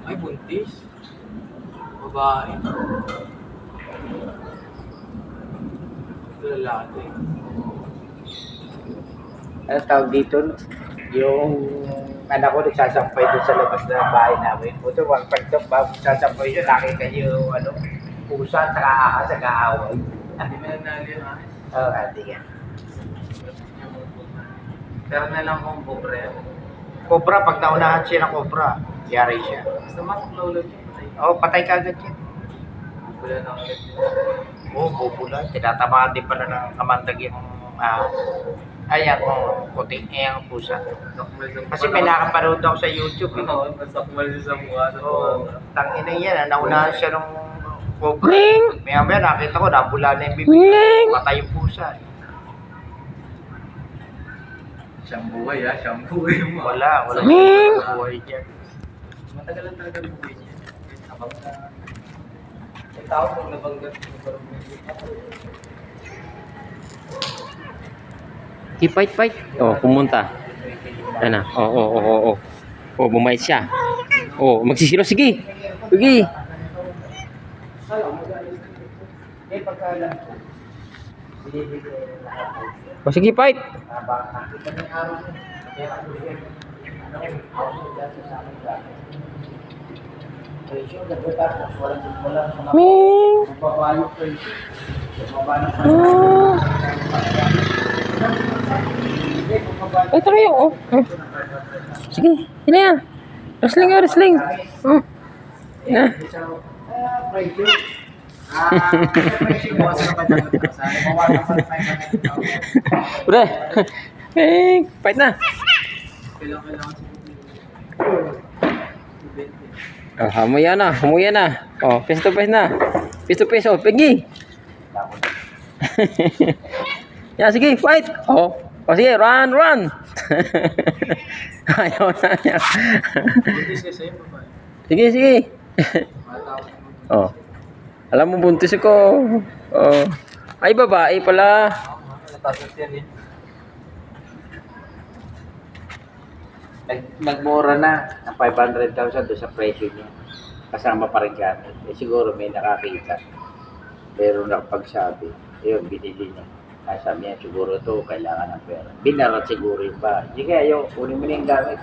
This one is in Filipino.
Ay, buntis. Babae. Lalaki. Ano tawag dito? Yung anak ko nagsasampay doon sa labas ng bahay namin. Buto, wag pagdok ba, sasampay doon, nakita niyo yung pusa, saka ahas, nag-aaway. Hindi mo nanalo yung ahas. Oo, ate yan. Pero na lang kung bubre. Cobra, pag naunahan siya ng cobra, yari siya. Basta matuklaw lang yun. Oo, patay ka agad yan. Wala na agad. Oo, bubula. Tinatamaan din pala ng kamandag yung ayan, puti, yung pusa. Kasi may nakapanood ako sa YouTube. Oo, masakmal siya sa mukha. Oo, tangina yan, naunahan siya ng cobra. Maya nakita ko, nabula na yung bibig. Patay yung pusa. Siyang buhay siyang buhay mo. Wala buhay dyan. Matagal lang talaga ang buhay niya. Habang na... May tao kung nabanggat. Fight. Oh, pumunta. Ano? Oo. Oh, bumait siya. Oh, magsisilo. Sige. Sige. Oh, sige, fight. Ay, tayo. Oh. Sige, yun na. Wrestling. Na. Pre. Fight na. Oh, hamuya na. Oh, face to face na. Oh, pegi. Ya, sige, fight. Oh, sige, run. Ayaw na niya. Buntis kasi yung babae. Sige. Oh. Alam mo, buntis ako. Oh. Ay, babae pala. Natasas yan eh. Nagmura na ng 500,000 doon sa presyo niya. Kasama pa rin gamit. Siguro may nakakita. Pero nakapagsabi, yun, binili niya. Sabi niya, siguro to kailangan ng pera. Binarat siguro yung ba. Sige, kunin mo na yung gamit.